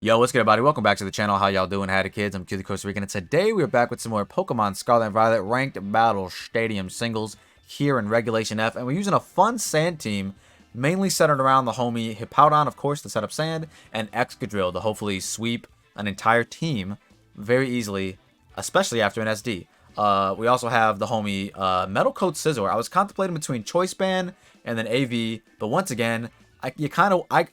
Yo, what's good, everybody? Welcome back to the channel. How y'all doing? Howdy, kids? I'm Kee the Costa Rican, and today we're back with some more Pokemon Scarlet and Violet Ranked Battle Stadium singles here in Regulation F, and we're using a fun sand team, mainly centered around the homie Hippowdon, of course, to set up sand, and Excadrill to hopefully sweep an entire team very easily, especially after an SD. We also have the homie Metal Coat Scizor. I was contemplating between Choice Band and then AV, but once again,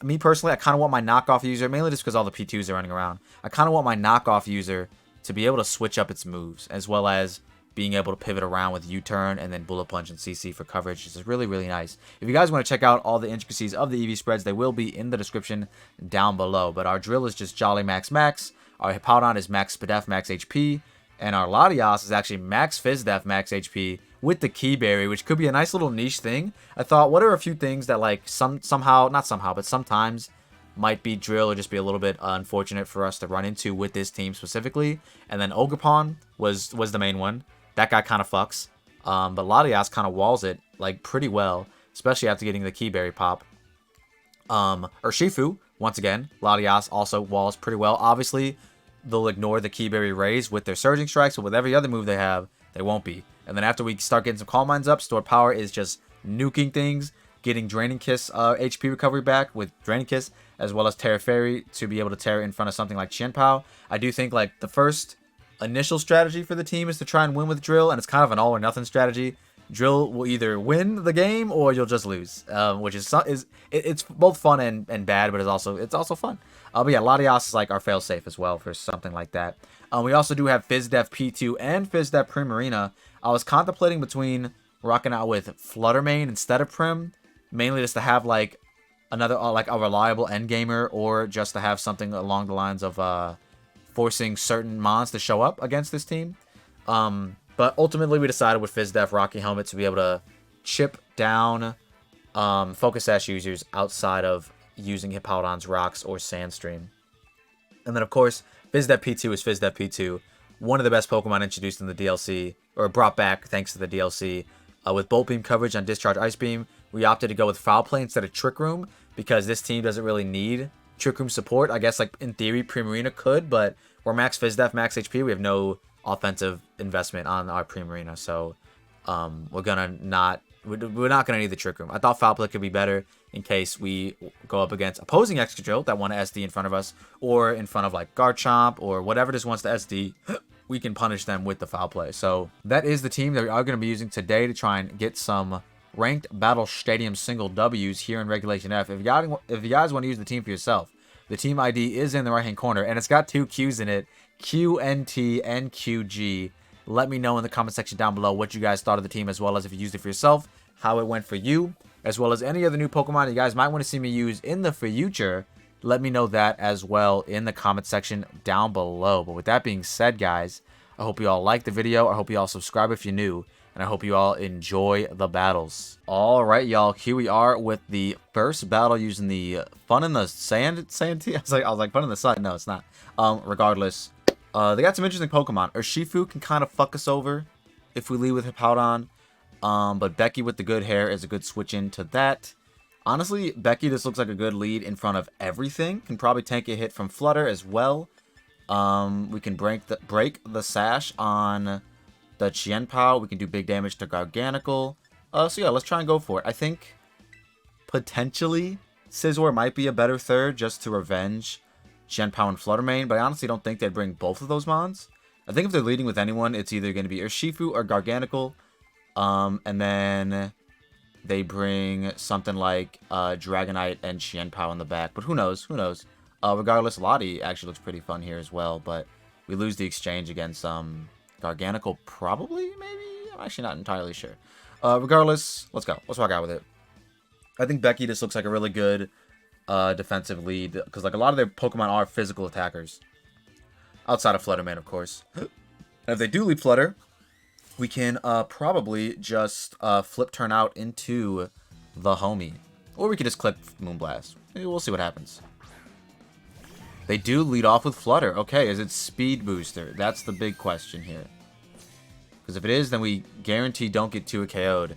me personally, I kind of want my knockoff user, mainly just because all the P2s are running around. I kind of want my knockoff user to be able to switch up its moves, as well as being able to pivot around with U-turn and then Bullet Punch and CC for coverage. This is really, really nice. If you guys want to check out all the intricacies of the EV spreads, they will be in the description down below. But our drill is just Jolly Max Max. Our Hippowdon is Max Spadef Max HP. And our Latias is actually Max Fizdef Max HP with the Kee Berry, which could be a nice little niche thing. I thought, what are a few things that like sometimes might be drill or just be a little bit unfortunate for us to run into with this team specifically. And then Ogerpon was the main one. That guy kind of fucks. But Latias kind of walls it like pretty well, especially after getting the Kee Berry pop. Urshifu, once again, Latias also walls pretty well. Obviously, they'll ignore the Kee Berry raise with their Surging Strikes, but with every other move they have, they won't be. And then after we start getting some Calm Minds up, Stored Power is just nuking things, getting Draining Kiss HP recovery back with Draining Kiss, as well as Tera Fairy to be able to tear in front of something like Chien-Pao. I do think like the first initial strategy for the team is to try and win with Drill, and it's kind of an all-or-nothing strategy. Drill will either win the game or you'll just lose, which is it's both fun and bad, but it's also fun. But yeah, Latias is like our fail-safe as well for something like that. We also do have Fizdef P2 and Fizdef Primarina. I was contemplating between rocking out with Fluttermane instead of Prim, mainly just to have like another like a reliable endgamer, or just to have something along the lines of forcing certain mons to show up against this team. But ultimately, we decided with Fizdef Rocky Helmet to be able to chip down Focus Sash users outside of using Hippowdon's Rocks or Sandstream. And then, of course, Fizdef P2 is Fizdef P2. One of the best Pokemon introduced in the DLC, or brought back thanks to the DLC. With Bolt Beam coverage on Discharge Ice Beam, we opted to go with Foul Play instead of Trick Room, because this team doesn't really need Trick Room support. I guess, like, in theory, Primarina could, but we're Max Fizdef, Max HP. We have no offensive investment on our Primarina, so we're not gonna need the Trick Room. I thought Foul Play could be better in case we go up against opposing Excadrill that want to SD in front of us, or in front of like Garchomp or whatever just wants to SD. We can punish them with the Foul Play. So that is the team that we are going to be using today to try and get some ranked Battle Stadium single W's here in Regulation F. If you guys want to use the team for yourself, the team ID is in the right hand corner, and it's got two Q's in it, QNT and QG. Let me know in the comment section down below what you guys thought of the team, as well as if you used it for yourself, how it went for you, as well as any other new Pokemon you guys might want to see me use in the future. Let me know that as well in the comment section down below. But with that being said, guys, I hope you all liked the video. I hope you all subscribe if you're new, and I hope you all enjoy the battles. All right, y'all, here we are with the first battle using the Fun in the Sand team. I was like Fun in the Sun. No, it's not. Regardless, they got some interesting Pokemon. Urshifu can kind of fuck us over if we lead with Hippowdon. But Becky with the good hair is a good switch into that. Honestly, Becky just looks like a good lead in front of everything. Can probably tank a hit from Flutter as well. We can break the sash on the Chien-Pao. We can do big damage to Garganacl. So yeah, let's try and go for it. I think potentially Scizor might be a better third just to revenge Chien-Pao and Fluttermane, but I honestly don't think they'd bring both of those mons. I think if they're leading with anyone, it's either going to be Urshifu or Garganacl. And then they bring something like Dragonite and Chien-Pao in the back. But who knows? Who knows? Regardless, Lottie actually looks pretty fun here as well. But we lose the exchange against Garganacl, probably, maybe? I'm actually not entirely sure. Regardless, let's go. Let's rock out with it. I think Becky just looks like a really good defensive lead, because like a lot of their Pokemon are physical attackers. Outside of Fluttermane, of course. And if they do lead Flutter, we can probably just flip turn out into the homie. Or we could just click Moonblast. Maybe we'll see what happens. They do lead off with Flutter. Okay, is it Speed Booster? That's the big question here. Because if it is, then we guarantee don't get 2 KO'd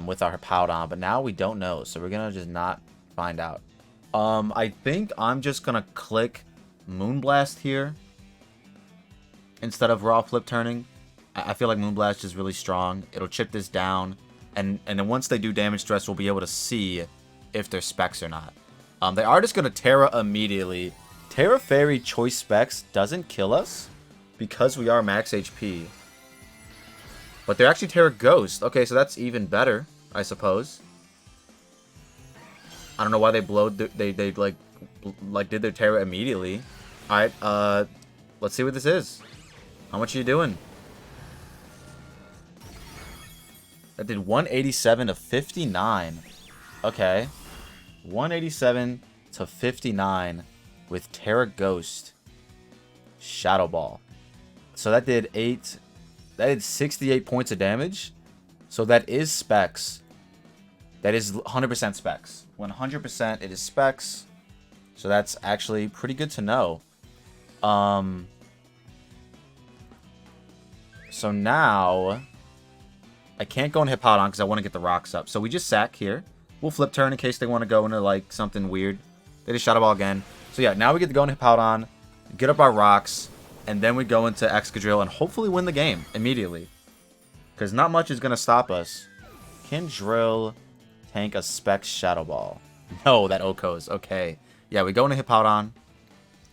with our Hippowdon. But now we don't know, so we're going to just not find out. I think I'm just going to click Moonblast here instead of raw flip turning. I feel like Moonblast is really strong. It'll chip this down, and then once they do damage to us, we'll be able to see if they're specs or not. They are just going to Tera immediately. Tera Fairy Choice Specs doesn't kill us because we are max HP. But they're actually Tera Ghost. Okay, so that's even better, I suppose. I don't know why they blowed. They like did their Tera immediately. All right, let's see what this is. How much are you doing? That did 187 to 59. Okay, 187 to 59 with Tera Ghost. Shadow Ball. So that did 68 points of damage. So that is specs. That is 100% specs. 100% it is specs. So that's actually pretty good to know. So now I can't go in Hippowdon because I want to get the rocks up. So we just sack here. We'll flip turn in case they want to go into like something weird. They just Shadow Ball again. So yeah, now we get to go in Hippowdon, get up our rocks, and then we go into Excadrill and hopefully win the game immediately. Because not much is going to stop us. Can Drill tank a Specs Shadow Ball? No, that Oko's. Okay. Yeah, we go into Hippowdon.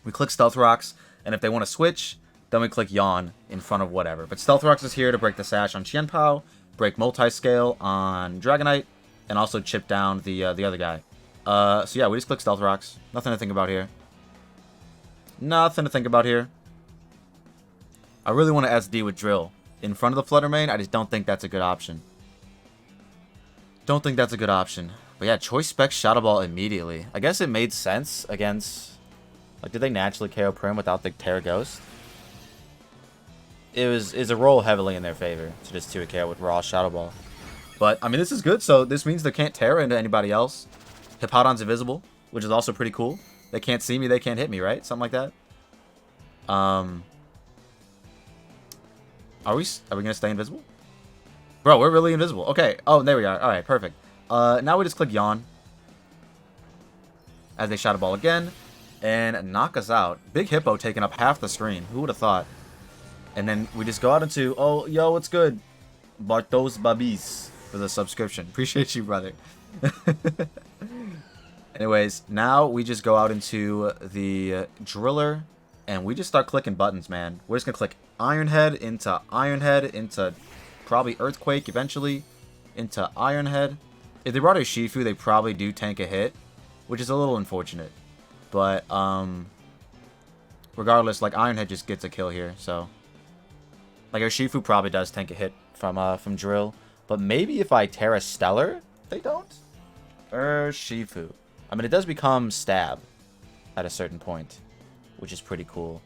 We click Stealth Rocks. And if they want to switch, then we click Yawn in front of whatever. But Stealth Rocks is here to break the Sash on Qianpao, break Multiscale on Dragonite, and also chip down the other guy. So yeah, we just click Stealth Rocks. Nothing to think about here. Nothing to think about here. I really want to SD with Drill in front of the Flutter Mane. I just don't think that's a good option. Don't think that's a good option. But yeah, Choice Spec Shadow Ball immediately. I guess it made sense against... Like, did they naturally KO Prim without the Tera Ghost? Is a roll heavily in their favor to just 2 KO with Raw Shadow Ball. But, I mean, this is good. So this means they can't Tera into anybody else. Hippowdon's invisible, which is also pretty cool. They can't see me, they can't hit me, right? Something like that. Are we going to stay invisible? Bro, we're really invisible. Okay. Oh, there we are. All right, perfect. Now we just click Yawn as they Shadow Ball again and knock us out. Big Hippo taking up half the screen. Who would have thought? And then we just go out into, oh, yo, what's good? Bartos Babis for the subscription. Appreciate you, brother. Anyways, now we just go out into the Driller and we just start clicking buttons, man. We're just going to click Ironhead into probably Earthquake eventually, into Ironhead. If they brought a Shifu, they probably do tank a hit, which is a little unfortunate. But, regardless, like, Ironhead just gets a kill here, so... Like, our Shifu probably does tank a hit from Drill. But maybe if I Tera Stellar, they don't? Shifu. I mean, it does become Stab at a certain point, which is pretty cool.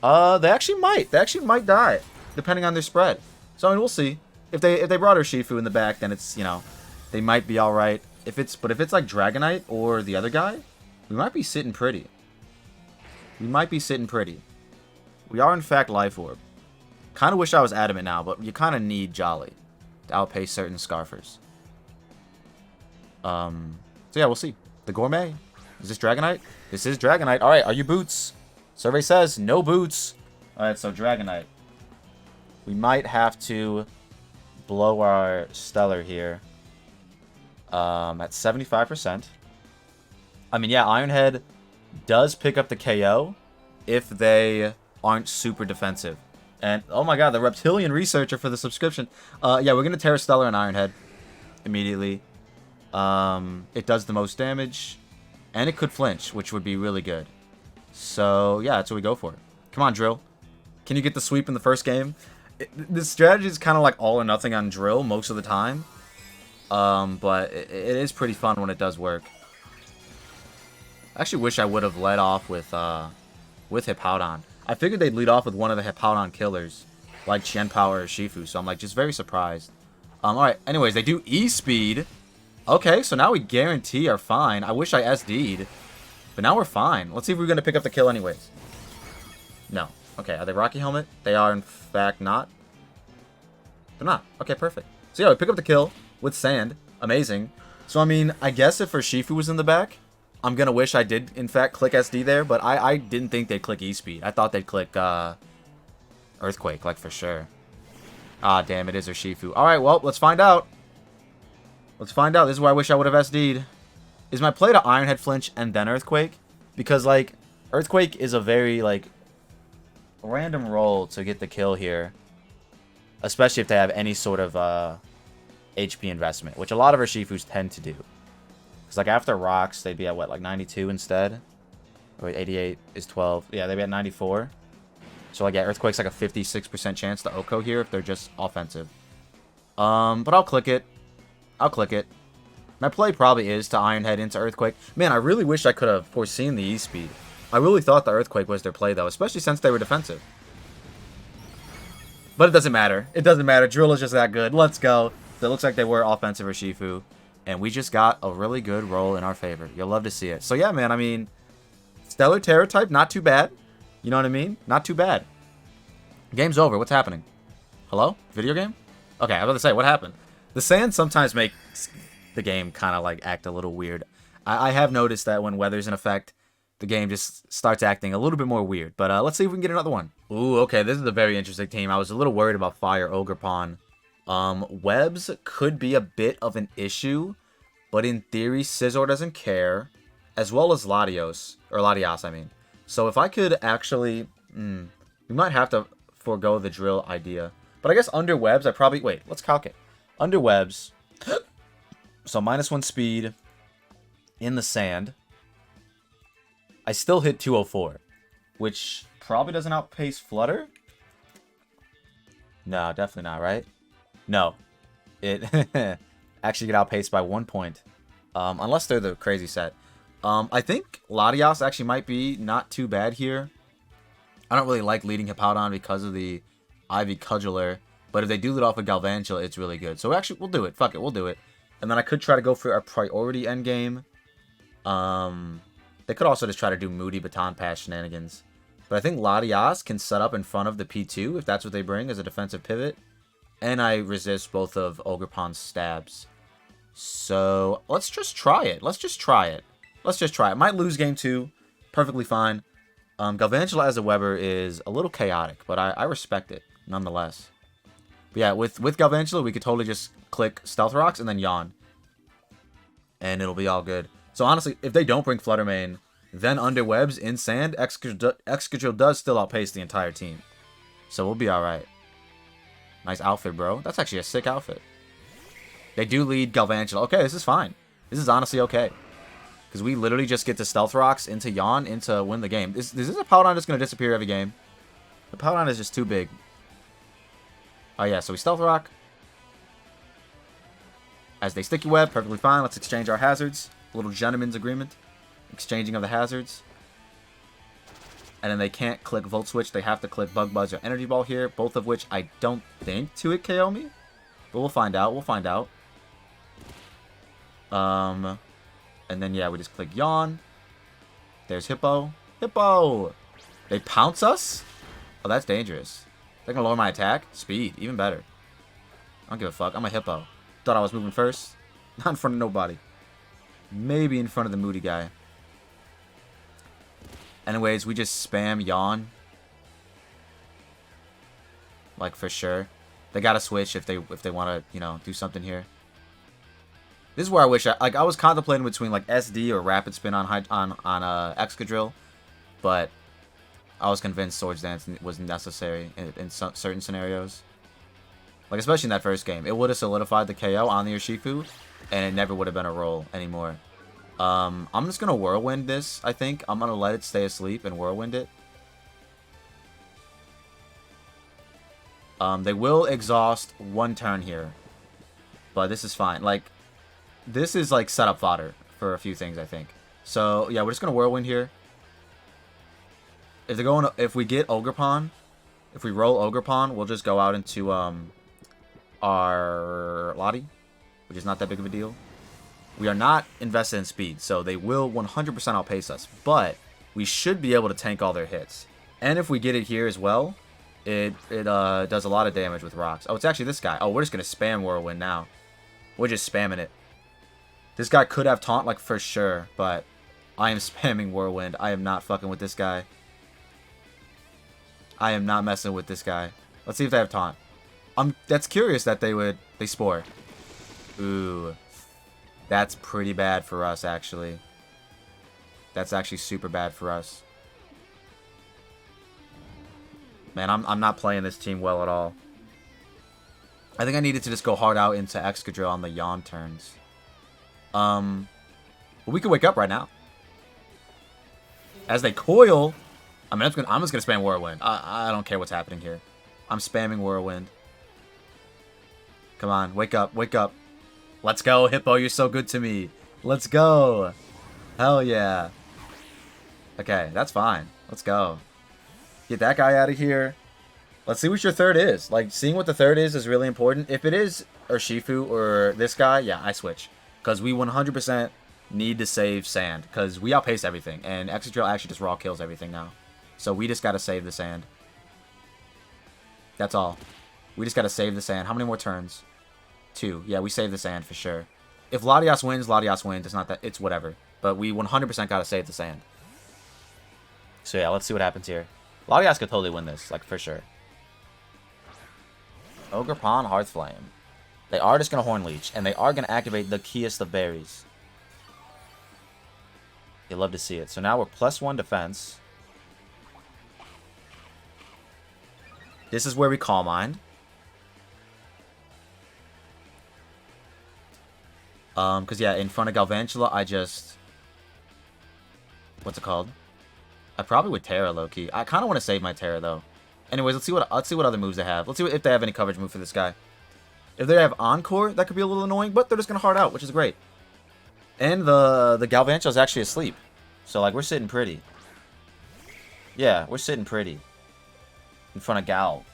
They actually might. They actually might die, depending on their spread. So, I mean, we'll see. If they brought our Shifu in the back, then it's, you know, they might be alright. But if it's like Dragonite or the other guy, we might be sitting pretty. We might be sitting pretty. We are, in fact, Life Orb. Kind of wish I was Adamant now, but you kind of need Jolly to outpace certain Scarfers. So, yeah, we'll see. The Gourmet. Is this Dragonite? This is Dragonite. Alright, are you Boots? Survey says no Boots. Alright, so Dragonite. We might have to blow our Stellar here at 75%. I mean, yeah, Ironhead does pick up the KO if they aren't super defensive. And, oh my god, the Reptilian Researcher for the subscription. Yeah, we're going to Tera Stellar and Ironhead immediately. It does the most damage, and it could flinch, which would be really good. So, yeah, that's what we go for. Come on, Drill. Can you get the sweep in the first game? This strategy is kind of like all or nothing on Drill most of the time. But it is pretty fun when it does work. I actually wish I would have led off with Hippowdon. I figured they'd lead off with one of the Hippowdon killers, like Qianpao or Shifu, so I'm like just very surprised. Alright, anyways, they do E-Speed. Okay, so now we guarantee are fine. I wish I SD'd, but now we're fine. Let's see if we're going to pick up the kill anyways. No. Okay, are they Rocky Helmet? They are, in fact, not. They're not. Okay, perfect. So yeah, we pick up the kill with Sand. Amazing. So, I mean, I guess if her Shifu was in the back, I'm going to wish I did, in fact, click SD there, but I didn't think they'd click E-Speed. I thought they'd click Earthquake, like, for sure. Ah, damn, it is Urshifu. Alright, well, let's find out. Let's find out. This is where I wish I would have SD'd. Is my play to Iron Head Flinch and then Earthquake? Because, like, Earthquake is a very, like, random roll to get the kill here. Especially if they have any sort of HP investment, which a lot of Urshifus tend to do. Because, like, after Rocks, they'd be at, what, like 92 instead? Or wait, 88 is 12. Yeah, they'd be at 94. So, like, yeah, Earthquake's like a 56% chance to Oko here if they're just offensive. But I'll click it. I'll click it. My play probably is to Iron Head into Earthquake. Man, I really wish I could have foreseen the E-Speed. I really thought the Earthquake was their play, though, especially since they were defensive. But it doesn't matter. It doesn't matter. Drill is just that good. Let's go. It looks like they were offensive Urshifu. And we just got a really good roll in our favor. You'll love to see it. So, yeah, man, I mean, Stellar Terra type, not too bad. You know what I mean? Not too bad. Game's over. What's happening? Hello? Video game? Okay, I was about to say, what happened? The sand sometimes makes the game kind of, like, act a little weird. I have noticed that when weather's in effect, the game just starts acting a little bit more weird. But let's see if we can get another one. Ooh, okay, this is a very interesting team. I was a little worried about Fire Ogerpon. Webs could be a bit of an issue, but in theory, Scizor doesn't care, as well as Latios, or Latias, I mean. So if I could actually, we might have to forego the drill idea. But I guess under Webs, I probably, wait, let's calc it. Under Webs, so -1 speed in the sand. I still hit 204, which probably doesn't outpace Flutter. No, definitely not, right? No, it actually get outpaced by 1 point, unless they're the crazy set. I think Latias actually might be not too bad here. I don't really like leading Hippowdon because of the Ivy Cudgeler, but if they do lead off with Galvantula, it's really good. So actually, we'll do it. Fuck it, we'll do it. And then I could try to go for a priority endgame. They could also just try to do Moody Baton Pass shenanigans. But I think Latias can set up in front of the P2 if that's what they bring as a defensive pivot. And I resist both of Ogerpon's stabs. So let's just try it. Let's just try it. Let's just try it. Might lose game 2. Perfectly fine. Galvantula as a Weber is a little chaotic, but I respect it nonetheless. But yeah, with Galvantula, we could totally just click Stealth Rocks and then Yawn. And it'll be all good. So honestly, if they don't bring Flutter Mane, then under Webs in Sand, Excadrill does still outpace the entire team. So we'll be alright. Nice outfit, bro. That's actually a sick outfit. They do lead Galvantula. Okay, this is fine. This is honestly okay. Because we literally just get to Stealth Rocks into Yawn into win the game. Is this a Powdon that's going to disappear every game? The Powdon is just too big. Oh yeah, so we Stealth Rock. As they Sticky Web, perfectly fine. Let's exchange our hazards. A little gentleman's agreement. Exchanging of the hazards. And then they can't click Volt Switch. They have to click Bug Buzz or Energy Ball here. Both of which I don't think 2-hit KO me. But we'll find out. We'll find out. And then, yeah, we just click Yawn. There's Hippo. Hippo! They pounce us? Oh, that's dangerous. They're going to lower my attack? Speed. Even better. I don't give a fuck. I'm a Hippo. Thought I was moving first. Not in front of nobody. Maybe in front of the Moody guy. Anyways, we just spam Yawn. Like, for sure. They gotta switch if they want to, you know, do something here. This is where I wish I was contemplating between like SD or Rapid Spin on Excadrill, but I was convinced Swords Dance was necessary in certain scenarios. Like especially in that first game, it would have solidified the KO on the Urshifu, and it never would have been a roll anymore. I'm just gonna Whirlwind this. I think I'm gonna let it stay asleep and Whirlwind it. They will exhaust one turn here, but this is fine. Like. This is like setup fodder for a few things, I think. So yeah, we're just gonna Whirlwind here. If they're going, if we get Ogerpon, if we roll Ogerpon, we'll just go out into our Lottie, which is not that big of a deal. We are not invested in speed, so they will 100% outpace us. But we should be able to tank all their hits. And if we get it here as well, it does a lot of damage with rocks. Oh, it's actually this guy. Oh, we're just gonna spam Whirlwind now. We're just spamming it. This guy could have taunt, like, for sure, but I am spamming Whirlwind. I am not fucking with this guy. I am not messing with this guy. Let's see if they have taunt. That's curious that they spore. Ooh. That's pretty bad for us, actually. That's actually super bad for us. Man, I'm not playing this team well at all. I think I needed to just go hard out into Excadrill on the yawn turns. But we can wake up right now. As they coil, I mean, I'm just gonna spam Whirlwind. I don't care what's happening here. I'm spamming Whirlwind. Come on, wake up, wake up. Let's go, Hippo. You're so good to me. Let's go. Hell yeah. Okay, that's fine. Let's go. Get that guy out of here. Let's see what your third is. Like, seeing what the third is really important. If it is Urshifu or this guy, yeah, I switch. Because we 100% need to save sand. Because we outpace everything. And Excadrill actually just raw kills everything now. So we just got to save the sand. That's all. We just got to save the sand. How many more turns? 2. Yeah, we save the sand for sure. If Latias wins, Latias wins. It's not that. It's whatever. But we 100% got to save the sand. So yeah, let's see what happens here. Latias could totally win this, like, for sure. Ogerpon, Hearthflame. They are just going to Horn Leech, and they are going to activate the keyest of berries. You'd love to see it. So now we're +1 defense. This is where we Calm Mind. Because, yeah, in front of Galvantula, I just... What's it called? I probably would Tera, low-key. I kind of want to save my Tera, though. Anyways, let's see what other moves they have. Let's see if they have any coverage move for this guy. If they have Encore, that could be a little annoying, but they're just going to hard out, which is great. And the Galvantula is actually asleep. So, like, we're sitting pretty. Yeah, we're sitting pretty. In front of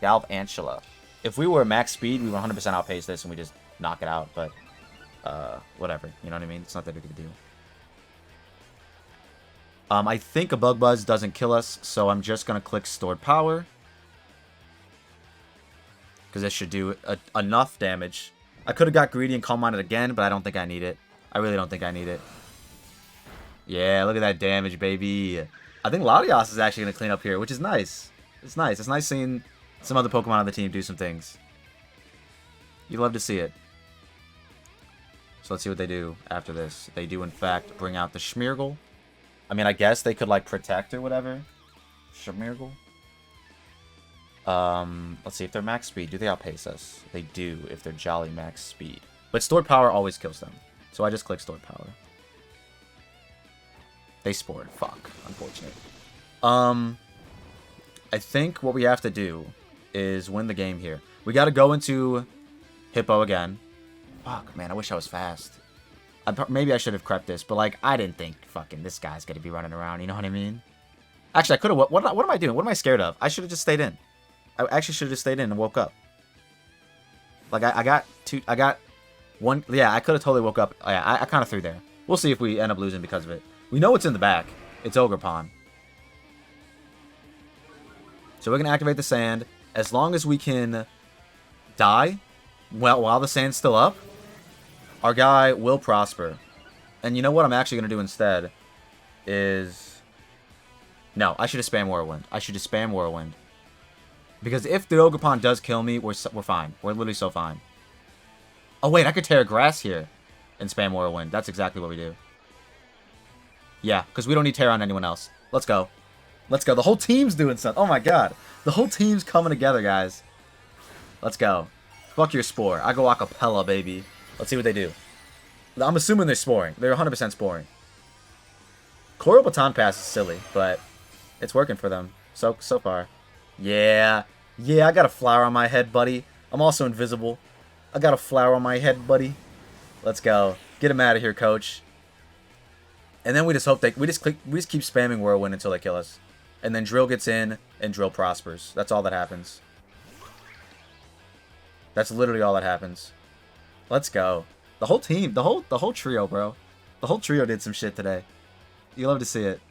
Galvantula. If we were max speed, we would 100% outpace this and we just knock it out, but whatever. You know what I mean? It's not that big of a deal. I think a Bug Buzz doesn't kill us, so I'm just going to click Stored Power. Because this should do enough damage. I could have got greedy and Calm Minded again, but I don't think I need it. I really don't think I need it. Yeah, look at that damage, baby. I think Latias is actually going to clean up here, which is nice. It's nice. It's nice seeing some other Pokemon on the team do some things. You love to see it. So let's see what they do after this. They do, in fact, bring out the Schmeargle. I mean, I guess they could, like, protect or whatever. Schmeargle. Let's see if they're max speed. Do they outpace us? They do if they're Jolly max speed. But Stored Power always kills them. So I just click Stored Power. They Spore. Fuck. Unfortunate. I think what we have to do is win the game here. We got to go into Hippo again. Fuck, man. I wish I was fast. Maybe I should have crept this, but, like, I didn't think fucking this guy's going to be running around. You know what I mean? Actually, I could have... What am I doing? What am I scared of? I should have just stayed in. I actually should have just stayed in and woke up. Like, I got two... I got one... Yeah, I could have totally woke up. Yeah, I kind of threw there. We'll see if we end up losing because of it. We know it's in the back. It's Ogerpon. So we're going to activate the sand. As long as we can die while the sand's still up, our guy will prosper. And you know what I'm actually going to do instead is... No, I should have spammed Whirlwind. I should just spam Whirlwind. Because if the Ogerpon does kill me, we're fine. We're literally so fine. Oh, wait, I could tear grass here and spam Whirlwind. That's exactly what we do. Yeah, because we don't need Terra on anyone else. Let's go. Let's go. The whole team's doing something. Oh, my God. The whole team's coming together, guys. Let's go. Fuck your Spore. I go acapella, baby. Let's see what they do. I'm assuming they're sporing. They're 100% sporing. Coral Baton Pass is silly, but it's working for them so far. Yeah. Yeah, I got a flower on my head, buddy. I'm also invisible. I got a flower on my head, buddy. Let's go. Get him out of here, coach. And then we just hope we just keep spamming Whirlwind until they kill us. And then Drill gets in and Drill prospers. That's all that happens. That's literally all that happens. Let's go. The whole team, the whole trio, bro. The whole trio did some shit today. You love to see it.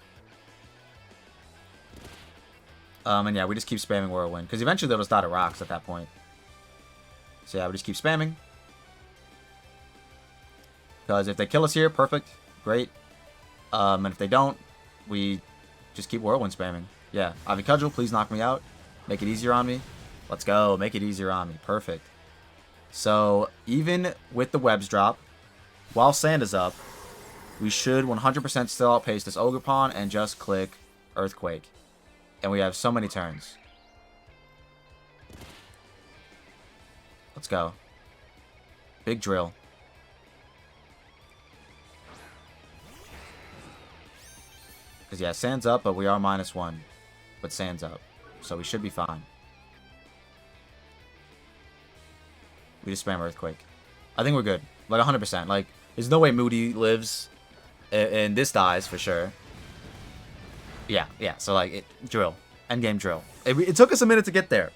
And yeah, we just keep spamming Whirlwind. Because eventually they'll just die to rocks at that point. So yeah, we just keep spamming. Because if they kill us here, perfect. Great. And if they don't, we just keep Whirlwind spamming. Yeah, Eviolite, please knock me out. Make it easier on me. Let's go. Make it easier on me. Perfect. So, even with the webs drop, while sand is up, we should 100% still outpace this Ogerpon and just click Earthquake. And we have so many turns. Let's go. Big drill. Because, yeah, sand's up, but we are -1. But sand's up. So we should be fine. We just spam Earthquake. I think we're good. Like, 100%. Like, there's no way Moody lives. And this dies, for sure. Yeah. So, like, drill. Endgame drill. It took us a minute to get there.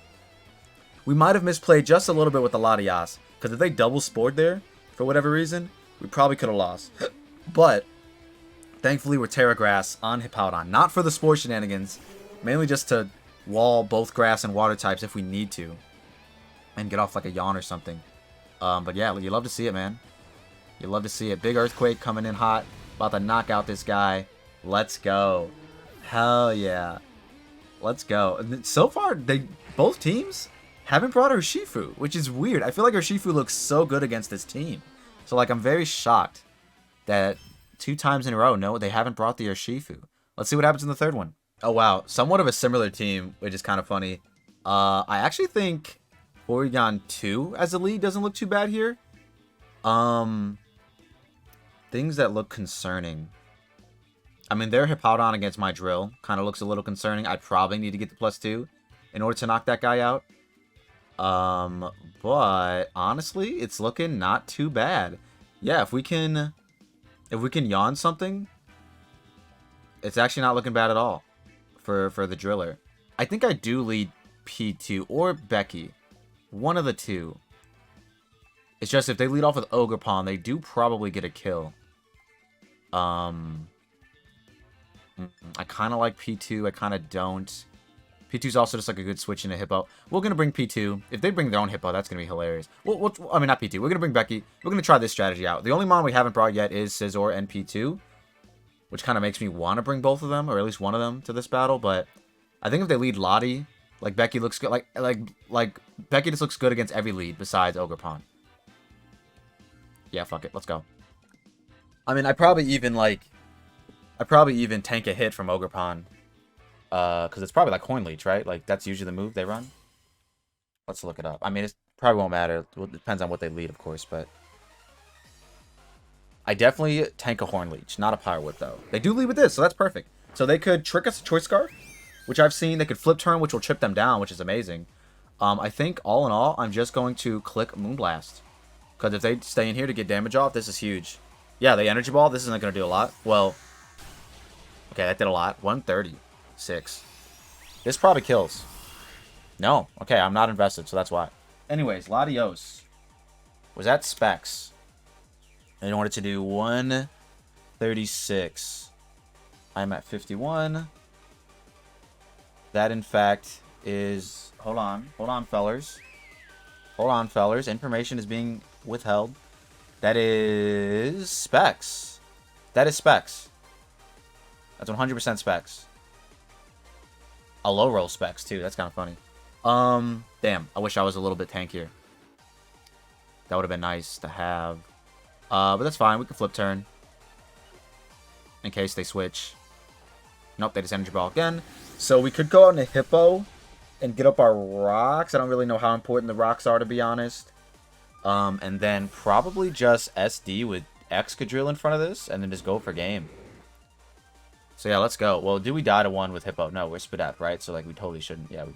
We might have misplayed just a little bit with the Latias. Because if they double spored there, for whatever reason, we probably could have lost. But, thankfully, we're Tera Grass on Hippowdon. Not for the spore shenanigans. Mainly just to wall both grass and water types if we need to. And get off like a yawn or something. But yeah, you love to see it, man. You love to see it. Big Earthquake coming in hot. About to knock out this guy. Let's go. Hell yeah. Let's go. And so far, both teams haven't brought Urshifu, which is weird. I feel like Urshifu looks so good against this team. So, like, I'm very shocked that 2 times in a row, no, they haven't brought the Urshifu. Let's see what happens in the third one. Oh, wow. Somewhat of a similar team, which is kind of funny. I actually think Porygon2 as a lead doesn't look too bad here. Things that look concerning. I mean, their Hippowdon against my drill kind of looks a little concerning. I probably need to get the +2 in order to knock that guy out. But honestly, it's looking not too bad. Yeah, if we can yawn something, it's actually not looking bad at all for the driller. I think I do lead P2 or Becky. One of the two. It's just if they lead off with Ogerpon, they do probably get a kill. I kind of like P2. I kind of don't. P2's also just like a good switch into Hippo. We're going to bring P2. If they bring their own Hippo, that's going to be hilarious. I mean, not P2. We're going to bring Becky. We're going to try this strategy out. The only mon we haven't brought yet is Scizor and P2, which kind of makes me want to bring both of them, or at least one of them, to this battle. But I think if they lead Lottie, like Becky looks good. Like Becky just looks good against every lead besides Ogerpon. Yeah, fuck it. Let's go. I mean, I probably even tank a hit from Ogerpon. Because it's probably like Coin Leech, right? Like, that's usually the move they run. Let's look it up. I mean, it probably won't matter. It depends on what they lead, of course, but I definitely tank a Horn Leech, not a Power Whip, though. They do lead with this, so that's perfect. So they could trick us a Choice Scarf, which I've seen. They could Flip Turn, which will chip them down, which is amazing. I think, all in all, I'm just going to click Moonblast. Because if they stay in here to get damage off, this is huge. Yeah, the Energy Ball, this isn't going to do a lot. Well, okay, that did a lot. 136. This probably kills. No. Okay, I'm not invested, so that's why. Anyways, Latios was at Specs in order to do 136. I'm at 51. That, in fact, is... Hold on, fellers. Hold on, fellers. Information is being withheld. That is Specs. That is Specs. That's 100% Specs. A low roll Specs, too. That's kind of funny. Damn. I wish I was a little bit tankier. That would have been nice to have. But that's fine. We can Flip Turn. In case they switch. Nope, they just Energy Ball again. So we could go out in a Hippo and get up our rocks. I don't really know how important the rocks are, to be honest. And then probably just SD with Excadrill in front of this, and then just go for game. So yeah, let's go. Well, do we die to 1 with Hippo? No, we're Spadef, right? So like we totally shouldn't. Yeah, we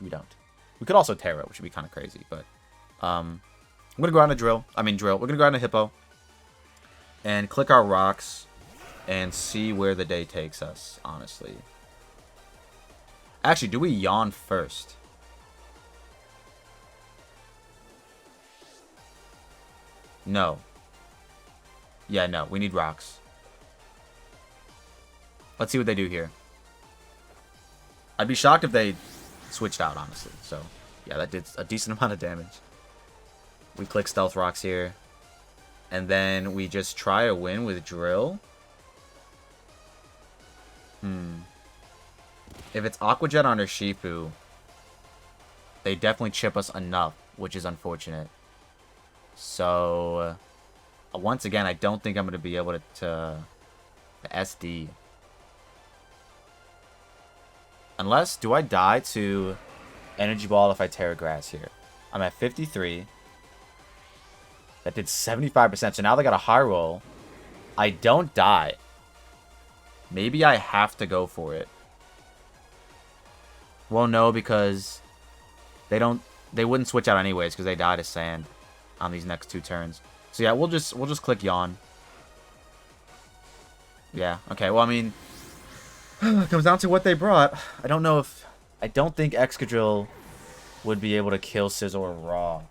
don't. We could also Tera, which would be kind of crazy, but I'm gonna go out on a drill. We're gonna go out on a Hippo and click our rocks and see where the day takes us, honestly. Actually, do we yawn first? No. Yeah, no. We need rocks. Let's see what they do here. I'd be shocked if they switched out, honestly. So, yeah, that did a decent amount of damage. We click Stealth Rocks here. And then we just try a win with Drill. If it's Aqua Jet on Urshifu, they definitely chip us enough, which is unfortunate. So, once again, I don't think I'm going to be able to SD. Unless, do I die to Energy Ball if I Tera Grass here? I'm at 53. That did 75%, so now they got a high roll. I don't die. Maybe I have to go for it. Well, no, because they wouldn't switch out anyways because they die to Sand on these next 2 turns. So yeah, we'll just click Yawn. Yeah, okay. Well, I mean, it comes down to what they brought. I don't think Excadrill would be able to kill Scizor raw.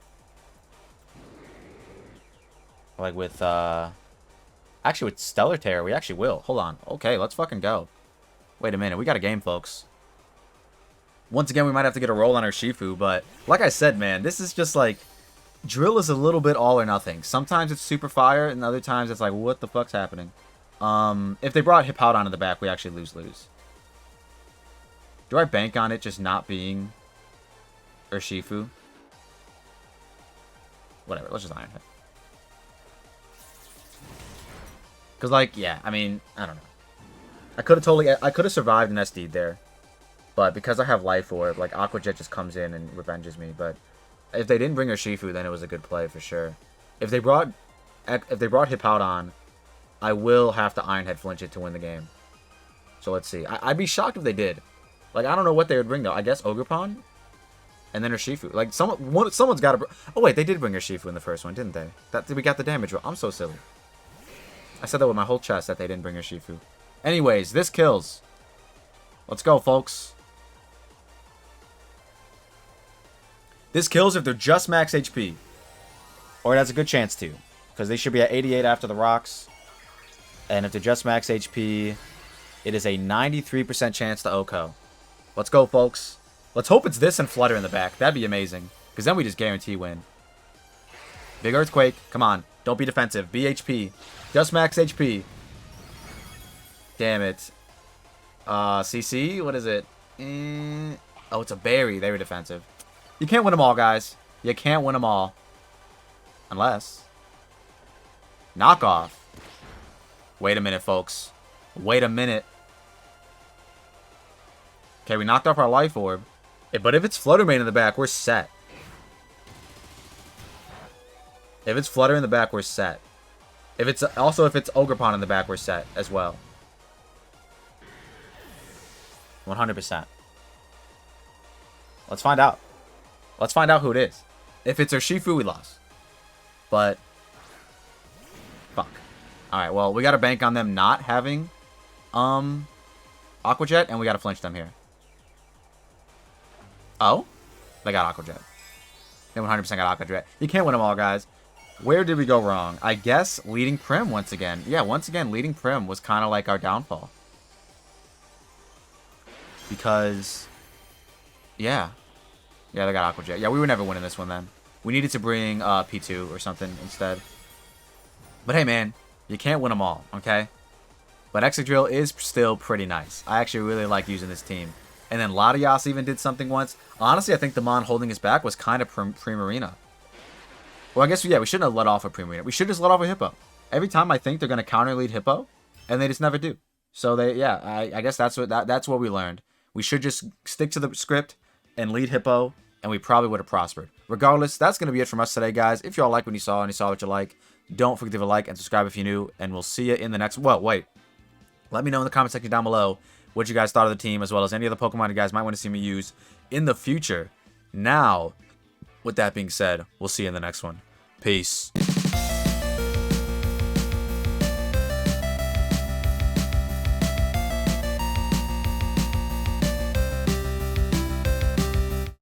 Like with actually with Stellar Terror, we actually will. Hold on. Okay, let's fucking go. Wait a minute, we got a game, folks. Once again, we might have to get a roll on our Shifu, but like I said, man, this is just like, Drill is a little bit all or nothing. Sometimes it's super fire, and other times it's like, what the fuck's happening? If they brought Hippowdon in the back, we actually lose. Do I bank on it just not being Urshifu? Whatever, let's just Iron Head. Because, like, yeah, I mean, I don't know. I could have survived an SD there. But because I have Life Orb, like, Aqua Jet just comes in and revenges me. But if they didn't bring Urshifu, then it was a good play for sure. If they brought Hippowdon, I will have to Iron Head flinch it to win the game. So let's see. I'd be shocked if they did. Like, I don't know what they would bring, though. I guess Ogerpon? And then Urshifu. Like, someone's got to... Oh, wait, they did bring Urshifu in the first one, didn't they? We got the damage roll. I'm so silly. I said that with my whole chest that they didn't bring Urshifu. Anyways, this kills. Let's go, folks. This kills if they're just max HP. Or it has a good chance to. Because they should be at 88 after the rocks. And if they're just max HP, it is a 93% chance to OHKO. Let's go, folks. Let's hope it's this and Flutter in the back. That'd be amazing. Because then we just guarantee win. Big Earthquake. Come on. Don't be defensive. Be HP. Just max HP. Damn it. CC? What is it? Oh, it's a berry. They were defensive. You can't win them all, guys. You can't win them all. Unless. Knockoff. Wait a minute, folks. Wait a minute. Okay, we knocked off our Life Orb. But if it's Flutter Mane in the back, we're set. If it's Flutter in the back, we're set. If it's Ogerpon in the back, we're set as well. 100%. Let's find out. Let's find out who it is. If it's Urshifu, we lost. But fuck. Alright, well, we gotta bank on them not having Aqua Jet, and we gotta flinch them here. Oh? They got Aqua Jet. They 100% got Aqua Jet. You can't win them all, guys. Where did we go wrong? I guess leading Prim once again. Yeah, once again, leading Prim was kind of like our downfall. Because, yeah. Yeah, they got Aqua Jet. Yeah, we were never winning this one then. We needed to bring P2 or something instead. But hey, man, you can't win them all, okay? But Excadrill is still pretty nice. I actually really like using this team. And then Latias even did something once. Honestly, I think the Mon holding his back was kind of Primarina. Well, I guess, yeah, we shouldn't have let off a Primarina. We should just let off a Hippo. Every time I think they're going to counter lead Hippo, and they just never do. So, yeah, I guess that's what we learned. We should just stick to the script and lead Hippo, and we probably would have prospered. Regardless, that's going to be it from us today, guys. If y'all like what you saw and you saw what you like, don't forget to leave a like and subscribe if you're new, and we'll see you in the next... Well, wait. Let me know in the comment section down below what you guys thought of the team, as well as any other Pokemon you guys might want to see me use in the future. Now, with that being said, we'll see you in the next one. Peace.